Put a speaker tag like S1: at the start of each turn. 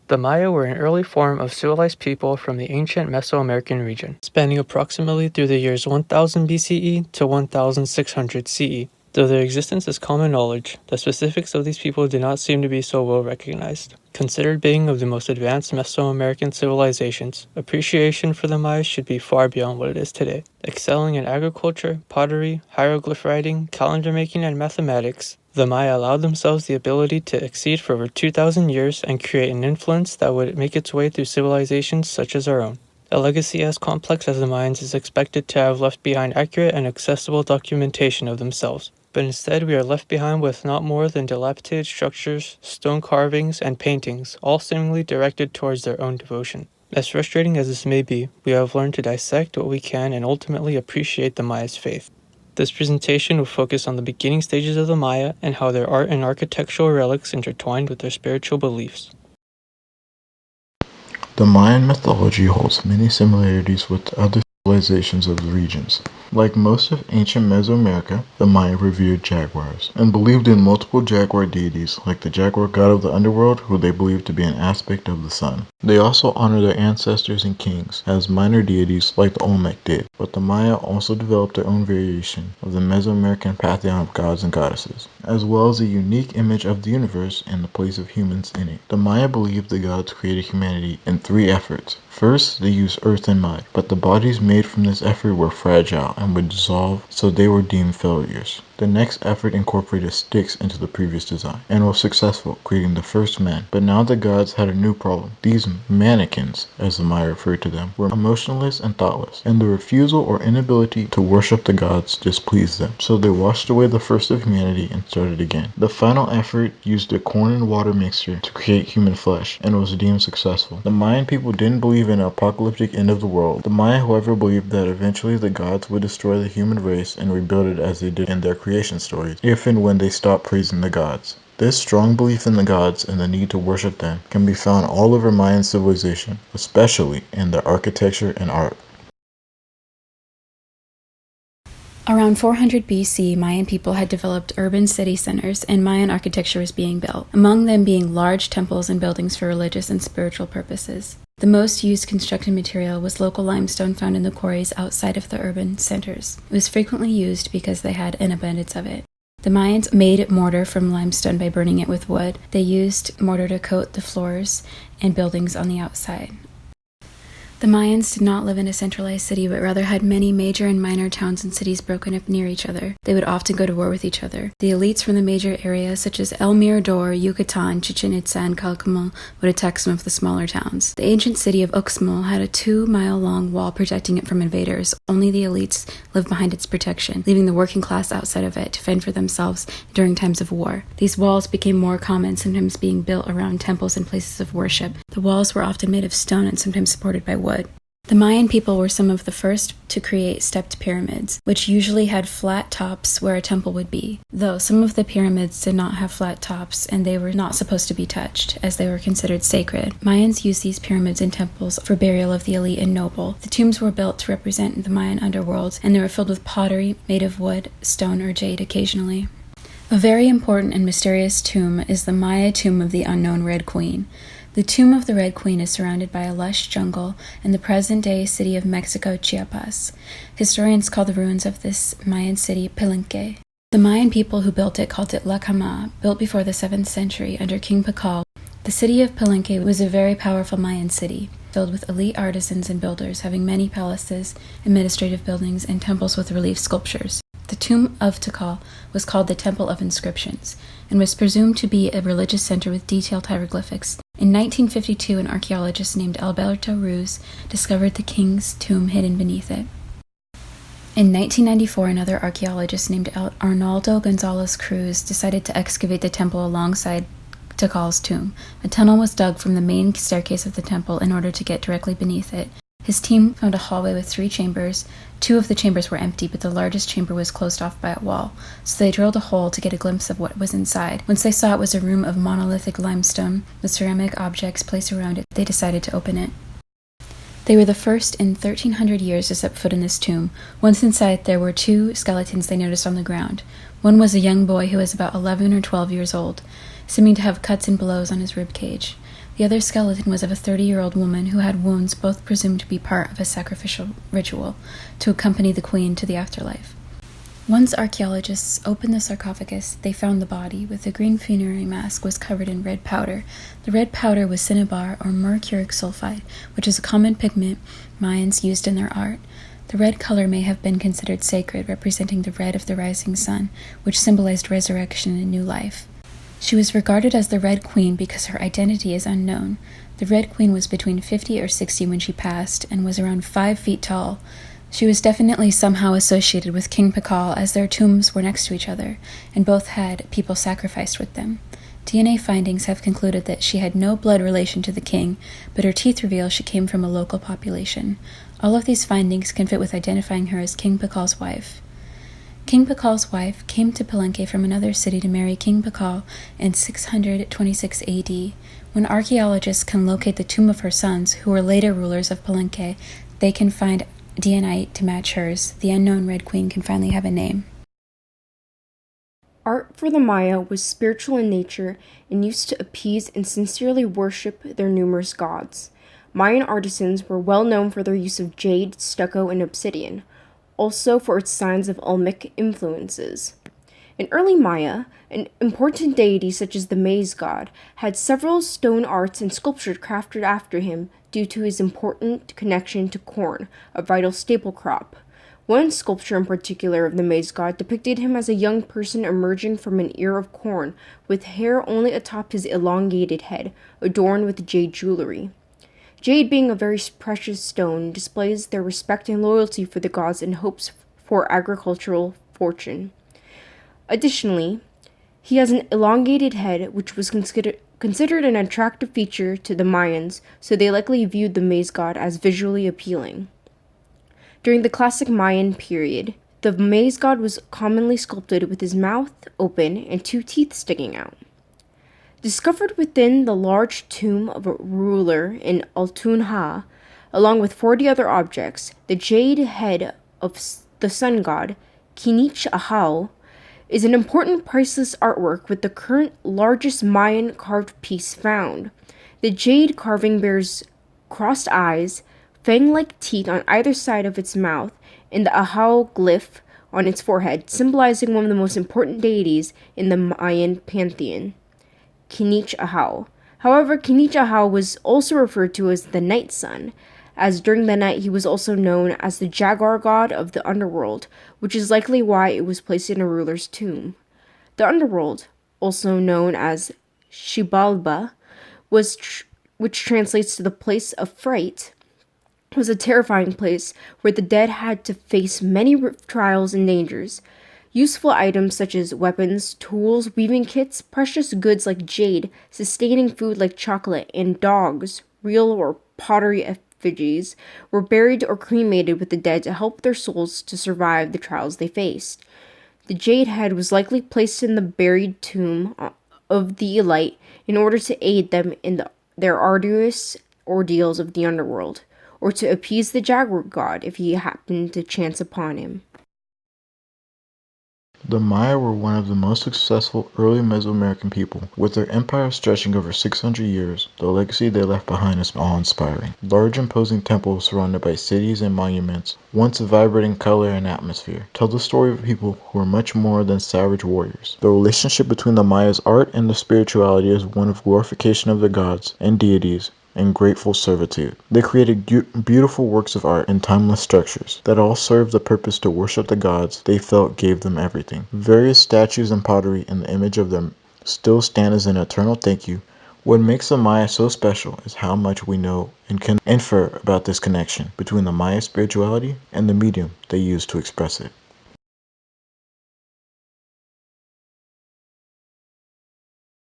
S1: The Maya were an early form of civilized people from the ancient Mesoamerican region, spanning approximately through the years 1000 BCE to 1600 CE. Though their existence is common knowledge, the specifics of these people do not seem to be so well recognized. Considered being of the most advanced Mesoamerican civilizations, appreciation for the Maya should be far beyond what it is today. Excelling in agriculture, pottery, hieroglyph writing, calendar making, and mathematics, the Maya allowed themselves the ability to exceed for over 2,000 years and create an influence that would make its way through civilizations such as our own. A legacy as complex as the Mayans is expected to have left behind accurate and accessible documentation of themselves. But instead we are left behind with not more than dilapidated structures, stone carvings, and paintings, all seemingly directed towards their own devotion. As frustrating as this may be, we have learned to dissect what we can and ultimately appreciate the Maya's faith. This presentation will focus on the beginning stages of the Maya and how their art and architectural relics intertwined with their spiritual beliefs.
S2: The Mayan mythology holds many similarities with other civilizations of the regions. Like most of ancient Mesoamerica, the Maya revered jaguars, and believed in multiple jaguar deities like the jaguar god of the underworld, who they believed to be an aspect of the sun. They also honor their ancestors and kings as minor deities like the Olmec did, but the Maya also developed their own variation of the Mesoamerican pantheon of gods and goddesses, as well as a unique image of the universe and the place of humans in it. The Maya believed the gods created humanity in 3 efforts. First, they used earth and mud, but the bodies made from this effort were fragile and would dissolve, so they were deemed failures. The next effort incorporated sticks into the previous design, and was successful, creating the first men. But now the gods had a new problem. These mannequins, as the Maya referred to them, were emotionless and thoughtless, and the refusal or inability to worship the gods displeased them. So they washed away the first of humanity and started again. The final effort used a corn and water mixture to create human flesh, and was deemed successful. The Mayan people didn't believe in an apocalyptic end of the world. The Maya, however, believed that eventually the gods would destroy the human race and rebuild it as they did in their creation stories, if and when they stopped praising the gods. This strong belief in the gods and the need to worship them can be found all over Mayan civilization, especially in their architecture and art.
S3: Around 400 BC, Mayan people had developed urban city centers, and Mayan architecture was being built, among them being large temples and buildings for religious and spiritual purposes. The most used construction material was local limestone found in the quarries outside of the urban centers. It was frequently used because they had an abundance of it. The Mayans made mortar from limestone by burning it with wood. They used mortar to coat the floors and buildings on the outside. The Mayans did not live in a centralized city, but rather had many major and minor towns and cities broken up near each other. They would often go to war with each other. The elites from the major areas, such as El Mirador, Yucatan, Chichen Itza, and Calakmul, would attack some of the smaller towns. The ancient city of Uxmal had a 2-mile-long wall protecting it from invaders. Only the elites lived behind its protection, leaving the working class outside of it to fend for themselves during times of war. These walls became more common, sometimes being built around temples and places of worship. The walls were often made of stone and sometimes supported by wood. The Mayan people were some of the first to create stepped pyramids, which usually had flat tops where a temple would be, though some of the pyramids did not have flat tops and they were not supposed to be touched, as they were considered sacred. Mayans used these pyramids and temples for burial of the elite and noble. The tombs were built to represent the Mayan underworld, and they were filled with pottery made of wood, stone, or jade occasionally. A very important and mysterious tomb is the Maya tomb of the unknown Red Queen. The tomb of the Red Queen is surrounded by a lush jungle in the present-day city of Mexico, Chiapas. Historians call the ruins of this Mayan city Palenque. The Mayan people who built it called it La Cama, built before the 7th century under King Pakal. The city of Palenque was a very powerful Mayan city, filled with elite artisans and builders, having many palaces, administrative buildings, and temples with relief sculptures. The tomb of Tikal was called the Temple of Inscriptions, and was presumed to be a religious center with detailed hieroglyphics. In 1952, an archaeologist named Alberto Ruz discovered the king's tomb hidden beneath it. In 1994, another archaeologist named Arnaldo Gonzalez Cruz decided to excavate the temple alongside Tikal's tomb. A tunnel was dug from the main staircase of the temple in order to get directly beneath it. His team found a hallway with 3 chambers. 2 of the chambers were empty, but the largest chamber was closed off by a wall, so they drilled a hole to get a glimpse of what was inside. Once they saw it was a room of monolithic limestone with ceramic objects placed around it, they decided to open it. They were the first in 1,300 years to set foot in this tomb. Once inside, there were 2 skeletons they noticed on the ground. One was a young boy who was about 11 or 12 years old, seeming to have cuts and blows on his rib cage. The other skeleton was of a 30-year-old woman who had wounds both presumed to be part of a sacrificial ritual to accompany the queen to the afterlife. Once archaeologists opened the sarcophagus, they found the body, with the green funerary mask, was covered in red powder. The red powder was cinnabar or mercuric sulfide, which is a common pigment Mayans used in their art. The red color may have been considered sacred, representing the red of the rising sun, which symbolized resurrection and new life. She was regarded as the Red Queen because her identity is unknown. The Red Queen was between 50 or 60 when she passed, and was around 5 feet tall. She was definitely somehow associated with King Pakal, as their tombs were next to each other, and both had people sacrificed with them. DNA findings have concluded that she had no blood relation to the king, but her teeth reveal she came from a local population. All of these findings can fit with identifying her as King Pakal's wife. King Pakal's wife came to Palenque from another city to marry King Pakal in 626 AD. When archaeologists can locate the tomb of her sons, who were later rulers of Palenque, they can find DNA to match hers. The unknown Red Queen can finally have a name.
S4: Art for the Maya was spiritual in nature and used to appease and sincerely worship their numerous gods. Mayan artisans were well known for their use of jade, stucco, and obsidian, also for its signs of Olmec influences. In early Maya, an important deity such as the maize god had several stone arts and sculptures crafted after him due to his important connection to corn, a vital staple crop. One sculpture in particular of the maize god depicted him as a young person emerging from an ear of corn, with hair only atop his elongated head, adorned with jade jewelry. Jade, being a very precious stone, displays their respect and loyalty for the gods and hopes for agricultural fortune. Additionally, he has an elongated head, which was considered an attractive feature to the Mayans, so they likely viewed the maize god as visually appealing. During the classic Mayan period, the maize god was commonly sculpted with his mouth open and 2 teeth sticking out. Discovered within the large tomb of a ruler in Altunha, along with 40 other objects, the jade head of the sun god, Kinich Ahau, is an important priceless artwork with the current largest Mayan carved piece found. The jade carving bears crossed eyes, fang-like teeth on either side of its mouth, and the Ahau glyph on its forehead, symbolizing one of the most important deities in the Mayan pantheon, Kinich Ahau. However, Kinich Ahau was also referred to as the night sun, as during the night he was also known as the jaguar god of the underworld, which is likely why it was placed in a ruler's tomb. The underworld, also known as Xibalba, which translates to the place of fright, was a terrifying place where the dead had to face many trials and dangers. Useful items such as weapons, tools, weaving kits, precious goods like jade, sustaining food like chocolate, and dogs, real or pottery effigies, were buried or cremated with the dead to help their souls to survive the trials they faced. The jade head was likely placed in the buried tomb of the elite in order to aid them in their arduous ordeals of the underworld, or to appease the jaguar god if he happened to chance upon him.
S2: The Maya were one of the most successful early Mesoamerican people. With their empire stretching over 600 years, the legacy they left behind is awe-inspiring. Large imposing temples surrounded by cities and monuments, once vibrating color and atmosphere, tell the story of people who were much more than savage warriors. The relationship between the Maya's art and the spirituality is one of glorification of the gods and deities, and grateful servitude. They created beautiful works of art and timeless structures that all served the purpose to worship the gods they felt gave them everything. Various statues and pottery in the image of them still stand as an eternal thank you. What makes the Maya so special is how much we know and can infer about this connection between the Maya spirituality and the medium they used to express it.